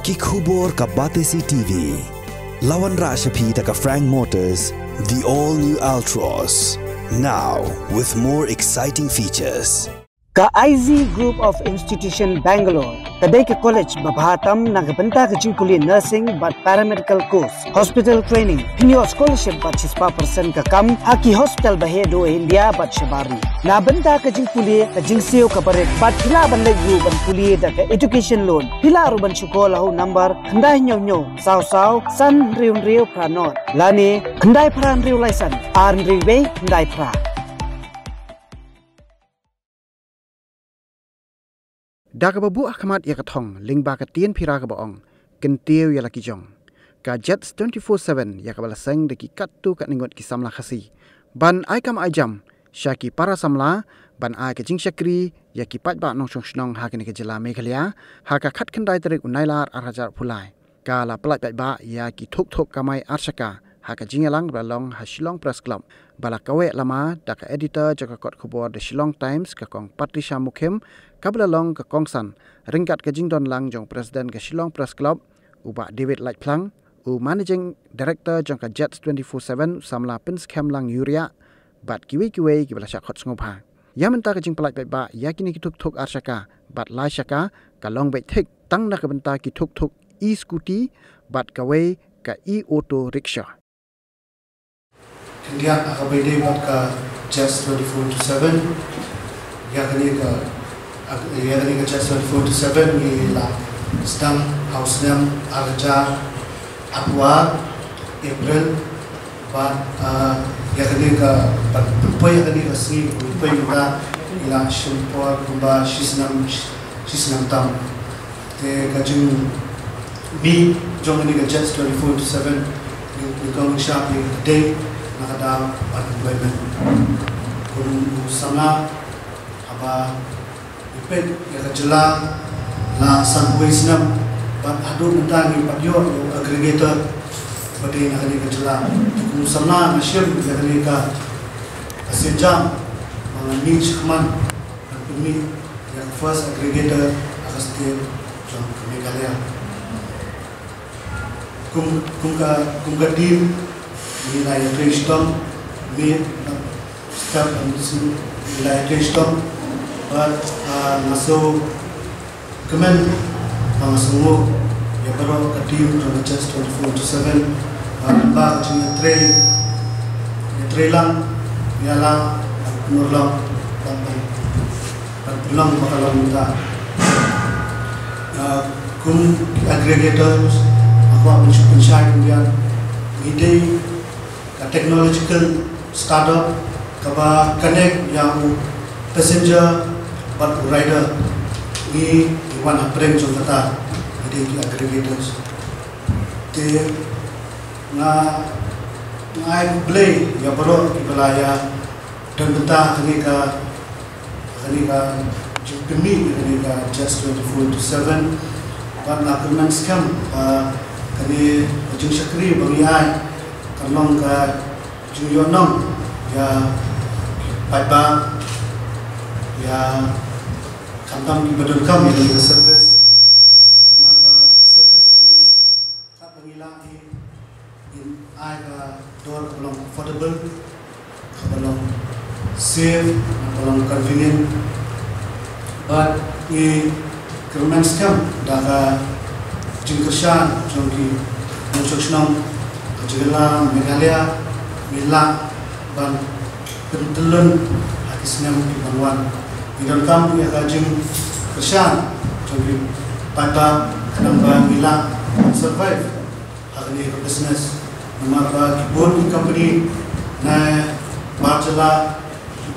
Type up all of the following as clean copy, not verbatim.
Kikubor ka Batesi TV. Lawan Rashapi taka Frank Motors, the all-new Altros. Now, with more exciting features. Ka IZ Group of Institution Bangalore, kadai ke college babhatam nagabanta ke jingkuli nursing but paramedical course, hospital training, pinyo scholarship but 6% ka kam, haki hospital bahedo India but shabari. Na banta ke jingkuli ke jingseo ka baret but hila ban lagu ban kuli da ke education loan. Hila ruban syukola hu number khandai nyo saw san riu pranot. Lani khandai pran riu license, ar riu be khandai pra. Daga babu akamat ya katong ling ba katien pira ka baong kentiu ya laki jong ka JETS24X7 ya kabala seng de ki kattu kat ningot ki samla khasi ban ai kam ai jam Shaki para samla ban ai ka jing Shakri ya ki Paidbah nong shnong ha ke jela Meghalaya ha ka khat khandai tarik unailar arhajar pulai ka la Paidbah ya ki Thuk kamai Shaka ha ka jingalang balong ha Shillong Press Club bala kawe lama da ka editor jaka kot khobor de Shillong Times ka kong Patricia Mukhem kabla long ka kongsan ringkat ka jingdon lang jong president ka Shillong Press Club uba David Lightplang u managing director jong ka JETS24X7 samla pins kem lang yuria bat kiwi ki bala shakot ngopha yamenta ka jing Paidbah ya kini ki Thuk Shaka bat lai Shaka ka long be thik tang na ka benta ki Thuk e-scooty bat kawe ka e-auto rickshaw India akabede bat ka JETS24X7 ya kini ka JETS24X7 ni la sedang hausnya arja April bat ya kini ka pempai ya kini ka si pempai kita ila shumpor kumba shisnam tam te kajung bi jong ni ka JETS24X7 ni kong shopping today nakada unemployment kun sama apa ipet ya kajela la sanway sinam bat adu mentangi padyo aggregator bade nakani kajela kun sama nasyam ya kani ka asenjam mangani chikman pemi ya first aggregator akaste jom Meghalaya kum ka team wilayah Krishtom, start wilayah Krishtom, masuk kemen masuk ya baru ketim dari JETS24X7, bah jadi trailang, ialah penurlang, penurlang bakalan minta, kum aggregators, aku mencari kemudian ide technological startup kaba connect yang passenger but rider ni iwan apreng jong kata ide di aggregators te na ngai play ya baru di belaya dan betah kini ka jepemi kini ka JETS24X7 but nak kemen scam kini jung Shakri bagi ai kalong ka juyonong ya Paidbah ya kantam di badan kami di service nomor service jumi ka pengilangi in ai ka door kalong affordable kalong safe kalong convenient but ni kerman scam daga jingkershan jongki muncul Jela Meghalaya Mila ban pentelun hakisnya dibangun di dalam kamu ya kajing kesan jadi pada kenapa Mila survive hari ini business nomor kibun company na marjala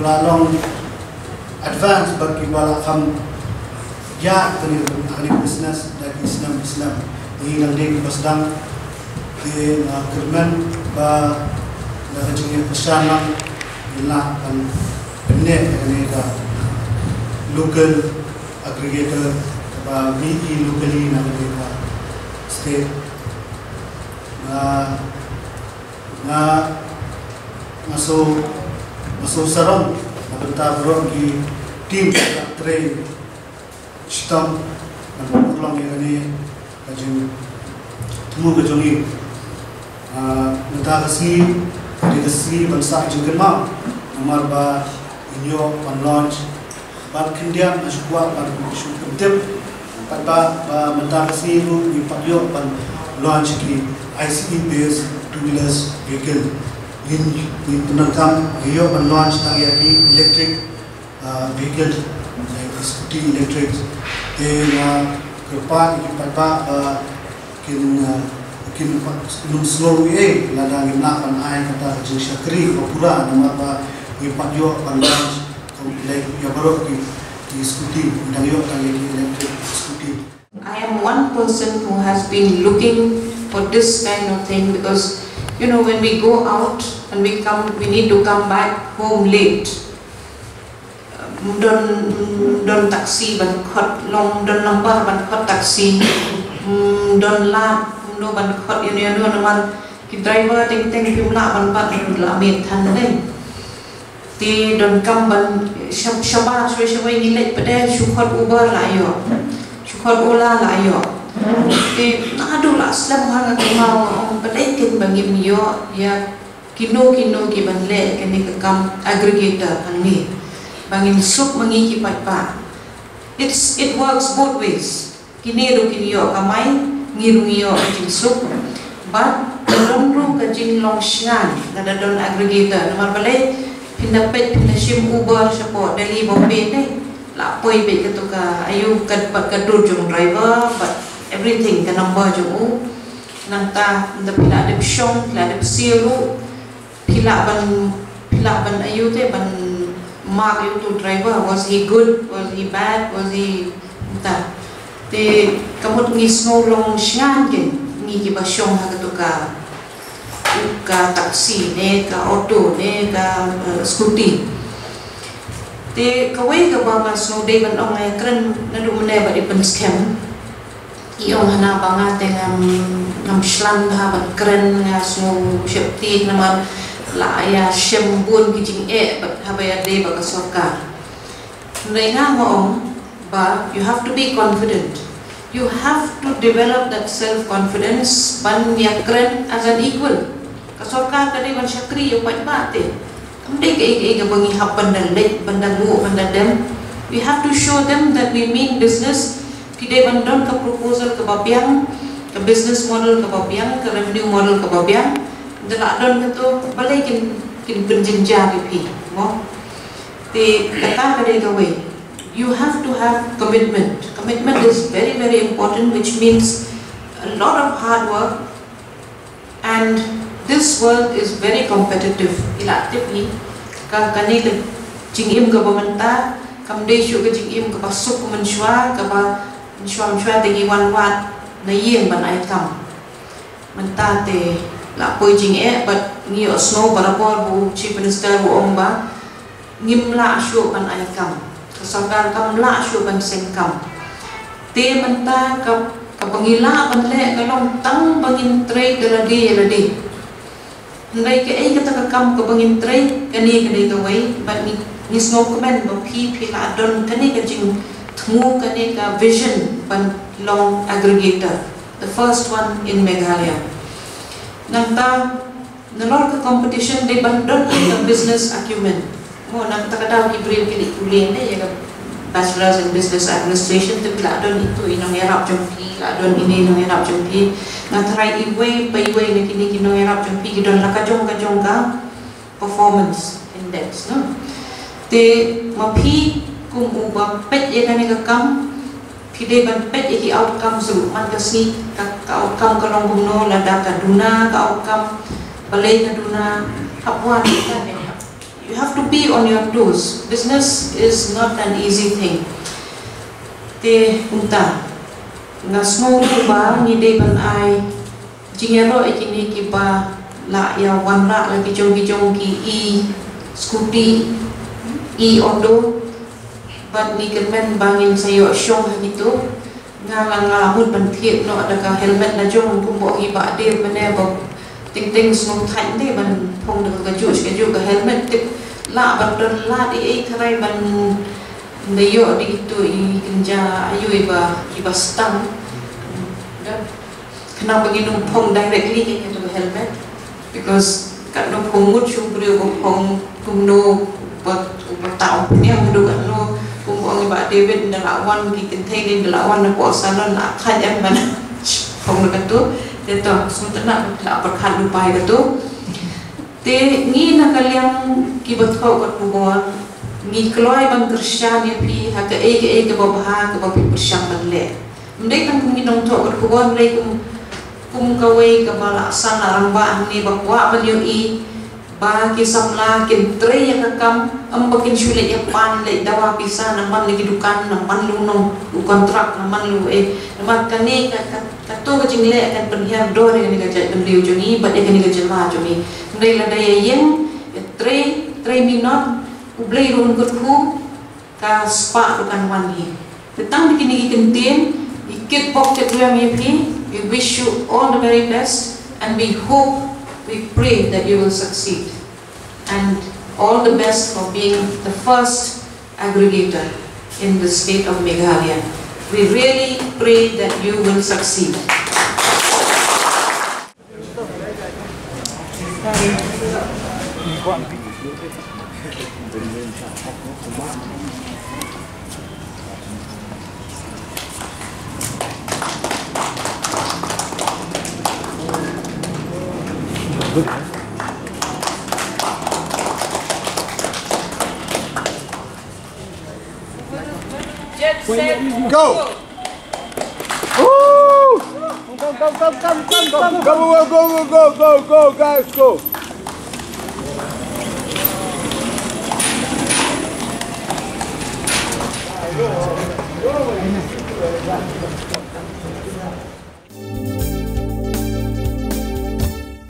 belalong advance bagi balakam ya hari business dari Islam ini nanti sedang di kerman ba nakajing pesanan ila kan benek ini ka local aggregator ba BE locally nakajing ka state na masuk sarang nabenta bro di tim train sistem dan pulang ini kajing temu kajongi nagkakasi kasi bansa jengken ma nomor ba inyo pan launch ban kindian asukwa ban shukutip Paidbah ba nagkakasi ru ipagyo pan launch ki ICE based two-wheelers vehicle in penangkam iyo pan launch tagi electric vehicle like scooty electric then kepan Paidbah kin nung slow ladang nak pan ai kata jeng Shakri Papura nama ba ipagyo pan launch like ya baru ki scooty dang yo tagi electric scooty. I am one person who has been looking for this kind of thing because you know when we go out and we need to come back home late. Don taxi ban khot long don number ban khot taxi don la no ban khot you know man ki driver ting pimla ban pat la met than dai ti don kam ban shaba shwe ni lek pade shu khot Uber la yo shu khot Ola la yo ti na do la slam hang ka mau om pade kin bangim yo ya kino ki ban le ke ni ka kam aggregator han ni bangin suk mangi ki Paidbah. It works both ways. Kini do kini yo kamai ngirung yo jing suk but don ru ka jing long shan na don aggregator nomor bale pinapet pinashim Uber support Delhi Bombay dai la poi be ka to ka ayu ka dur jong driver but everything ka number jong u nanta da pila de shong la de siru pila ban ayu te ban mark you to driver, was he good, was he bad, was he ta te kamot ngi snow long shan ken ngi ki ba shong ha ka taxi ne ka auto ne ka scooty te kawai ka ba snow day ban ong ai kren na du mane ba di pen scam i ong hana ba nga te ngam shlan ha ban kren nga snow shepti na man la ya shem bun ki jing ha ba ya de ba ka sarkar nei nga mo ba you have to be confident, you have to develop that self confidence ban ya kren as an equal ka sarkar ka de ban Shakri yo Paidbah te amde ke bangi hapan dan lek bandang mu bandang dem we have to show them that we mean business ki de ban don ka proposal ka babiang ka business model ka babiang ka revenue model ka babiang dala don to balai kin penjenja pi mo te kata ka way you have to have commitment is very important, which means a lot of hard work, and this world is very competitive ilatipi ka kani ka jingim ka bamanta kam de shu ka jingim ka pasuk ka manshwa ka ba manshwa te gi wan wat na yeng ban ai kam manta te la poi jing but ni osno barapor bu chief minister bu omba ngim la shu ban ai kam kasangkar kam la shu ban seng kam te manta ka pangila ban le ka long tang bangin tre ka ladi nai ke ai kata kam ka bangin tre kani kani ka wai but ni sno comment ba pi la don kani ka jing thmu kani ka vision ban long aggregator, the first one in Meghalaya. Nanta nalor ka competition de bandon ka business acumen mo nanta kada ibril kili kuliah ne ya bachelor's in business administration te pila don itu inong erap jompi la don ini inong erap jompi ngatrai iwe paiwe ne kini kinong erap jompi gidon la kajong ka performance index no te mapi kum ubah pet ya kani ka kam pide ban pet ya outcome su man kasi ka outcome ka long bumno lada ka duna ka outcome balai ka duna hapwan ka ne. You have to be on your toes. Business is not an easy thing. Te unta ngasmo ba ni de ban ai jingero ikini ki ba la ya wanra lagi jong ki e scooty e auto but ni kemen bangin sayo syong gitu ngalang ban thiet no ada ka helmet na jong kumbo hi ba de mane ba ting snow thanh de ban phong được ka ju ka helmet tip la ban don la di ai krai ban neyo di itu i kinja ayu iba stang Kenapa bagi numpang directly into the helmet? Because kat numpang muncul beliau numpang kumno bertahun punya muda kat no kumpang ibak David dan lawan bagi kentai dan lawan nak kuasa nak kajian mana pong nak tu dia tu sementara nak perkat lupa itu te ni nak kalian kibat kau kat kubur ni keluar bang Krisyan ni pi hak ke babah ke bapi persyang balik mereka kan kuminong tu kat kubur mereka kawai ke balaksan rambah ni bakwa menyui bagi samla kin tre yang kakam ambakin sulit yang pan lek dawa pisah naman lagi dukan naman lu no kontrak naman lu naman kani katu kacing lek kan perhiar dor yang digajak beliau joni bad yang digajak joni ndai la daya yang tre minot ublei run kurku ka spa dukan wani tetang dikini kentin ikit pok tek yang yepi we wish you all the very best and we pray that you will succeed and all the best for being the first aggregator in the state of Meghalaya. We really pray that you will succeed. Go! Woo! Go, guys, go! Go!